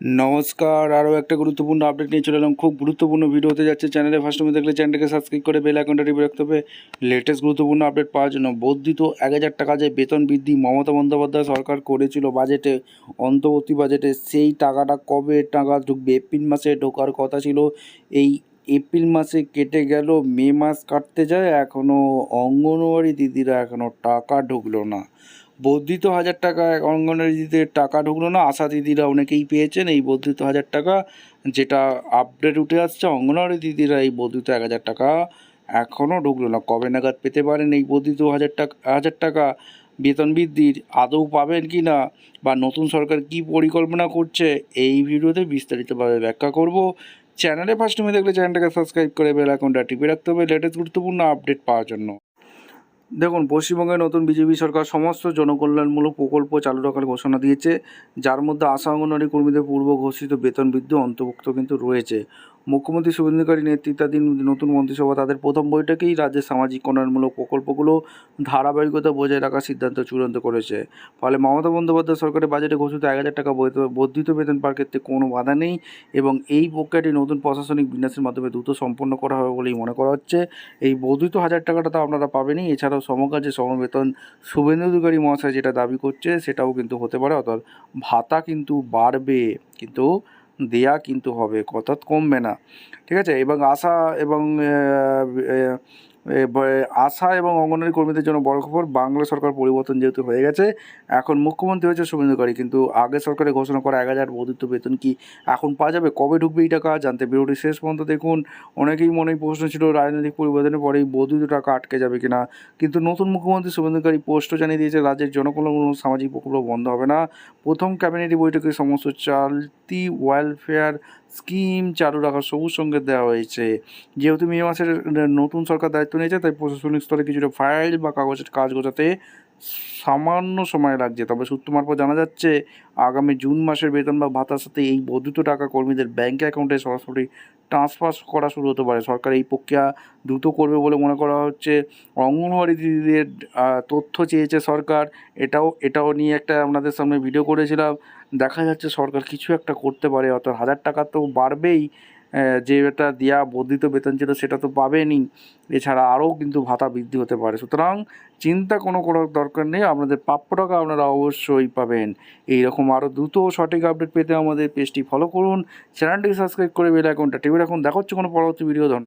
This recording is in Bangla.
নমস্কার, আরও একটা গুরুত্বপূর্ণ আপডেট নিয়ে চলে এলাম। খুব গুরুত্বপূর্ণ ভিডিও হতে যাচ্ছে। চ্যানেলে ফার্স্ট টাইম দেখলে চ্যানেলটাকে সাবস্ক্রাইব করে বেল আইকনটা টিপে রাখতে হবে লেটেস্ট গুরুত্বপূর্ণ আপডেট পাওয়ার জন্য। বর্ধিত 1000 টাকা যে বেতন বৃদ্ধি মমতা বন্দ্যোপাধ্যায় সরকার করেছিল বাজেটে, অন্তর্বর্তী বাজেটে, সেই টাকাটা কবে টাকা ঢুকবে? এপ্রিল মাসে ঢোকার কথা ছিল। এই এপ্রিল মাসে কেটে গেল, মে মাস কাটতে যায়, এখনও অঙ্গনওয়াড়ি দিদিরা এখনও টাকা ঢুকলো না। বর্ধিত 1000 টাকা অঙ্গনওয়াড়ি দিদিদের টাকা ঢুকলো না। আশা দিদিরা অনেকেই পেয়েছেন এই বর্ধিত 1000 টাকা, যেটা আপডেট উঠে আসছে। অঙ্গনওয়াড়ি দিদিরা এই বর্ধিত 1000 টাকা এখনও ঢুকলো না। কবে নাগাদ পেতে পারেন এই বর্ধিত 1000 টাকা বেতন বৃদ্ধির? আদৌ পাবেন কি না, বা নতুন সরকার কি পরিকল্পনা করছে, এই ভিডিওতে বিস্তারিতভাবে ব্যাখ্যা করব। চ্যানেলে ফার্স্ট টাইম দেখলে চ্যানেলটাকে সাবস্ক্রাইব করে বেল আইকনটা টিপে রাখতে হবে লেটেস্ট গুরুত্বপূর্ণ আপডেট পাওয়ার জন্য। দেখুন, পশ্চিমবঙ্গে নতুন বিজেপি সরকার সমস্ত জনকল্যাণমূলক প্রকল্প চালু রাখার ঘোষণা দিয়েছে, যার মধ্যে আশা অঙ্গনওয়াড়ি কর্মীদের পূর্ব ঘোষিত বেতন বৃদ্ধি অন্তর্ভুক্ত কিন্তু রয়েছে। মুখ্যমন্ত্রী শুভেন্দু অধিকারী নেতৃত্বাধীন নতুন মন্ত্রিসভা তাদের প্রথম বৈঠকেই রাজ্যের সামাজিক কল্যাণমূলক প্রকল্পগুলো ধারাবাহিকতা বজায় রাখার সিদ্ধান্ত চূড়ান্ত করেছে। ফলে মমতা বন্দ্যোপাধ্যায় সরকারের বাজেটে ঘোষিত 1000 টাকা বর্ধিত বেতন পাওয়ার ক্ষেত্রে কোনো বাধা নেই, এবং এই প্রক্রিয়াটি নতুন প্রশাসনিক বিন্যাসের মাধ্যমে দ্রুত সম্পন্ন করা হবে বলেই মনে করা হচ্ছে। এই বর্ধিত 1000 টাকাটা তো আপনারা পাবেনই, এছাড়াও সমকাজে সমবেতন শুভেন্দু অধিকারী মহাশয় যেটা দাবি করছে সেটাও কিন্তু হতে পারে, অর্থাৎ ভাতা কিন্তু বাড়বে, কিন্তু দেয়া কিন্তু হবে, অর্থাৎ কমবে না। ঠিক আছে? এবং আশা এবং অঙ্গনওয়াড়ি কর্মীদের জন্য বড় খবর, বাংলা সরকার পরিবর্তন যেহেতু হয়ে গেছে, এখন মুখ্যমন্ত্রী হয়েছে শুভেন্দু অধিকারী, কিন্তু আগে সরকারে ঘোষণা করা 1000 বর্ধিত বেতন কি এখন পাওয়া যাবে? কবে ঢুকবে এই টাকা? জানতে ভিডিওটি শেষ পর্যন্ত দেখুন। অনেকেই মনেই প্রশ্ন ছিল রাজনৈতিক পরিবর্তনের পরে এই বর্ধিত টাকা আটকে যাবে কিনা, কিন্তু নতুন মুখ্যমন্ত্রী শুভেন্দু অধিকারী স্পষ্ট জানিয়ে দিয়েছে রাজ্যের জনকল্যাণমূলক সামাজিক প্রকল্প বন্ধ হবে না। প্রথম ক্যাবিনেট বৈঠকে সমস্ত চলতি ওয়েলফেয়ার স্কিম চালু রাখার সবুজ সংকেত দেওয়া হয়েছে। যেহেতু মে মাসের নতুন সরকার দায়িত্ব নিয়েছে, তাই প্রশাসনিক স্তরে কিছুটা ফাইল বা কাগজের কাজ গোছাতে সামান্য সময় লাগছে। তবে সূত্র মারফত জানা যাচ্ছে আগামী জুন মাসের বেতন বা ভাতার সাথে এই বর্ধিত টাকা কর্মীদের ব্যাঙ্ক অ্যাকাউন্টে সরাসরি ট্রান্সফার করা শুরু হতে পারে। সরকার এই প্রক্রিয়া দ্রুত করবে বলে মনে করা হচ্ছে। অঙ্গনওয়াড়ি দিদিদের তথ্য চেয়েছে সরকার, এটাও নিয়ে একটা আপনাদের সামনে ভিডিও করেছিলাম। দেখা যাচ্ছে সরকার কিছু একটা করতে পারে, অর্থাৎ 1000 টাকা তো বাড়বেই, যেটা দেওয়া বর্ধিত বেতন ছিল সেটা তো পাবেনই, এছাড়া আরও কিন্তু ভাতা বৃদ্ধি হতে পারে। সুতরাং চিন্তা কোনো করার দরকার নেই, আপনাদের প্রাপ্য টাকা আপনারা অবশ্যই পাবেন। এইরকম আরও দ্রুত সঠিক আপডেট পেতে আমাদের পেজটি ফলো করুন, চ্যানেলটিকে সাবস্ক্রাইব করে বেল আইকনটা টিপে রাখুন। দেখা হচ্ছে কোনো পরবর্তী ভিডিও।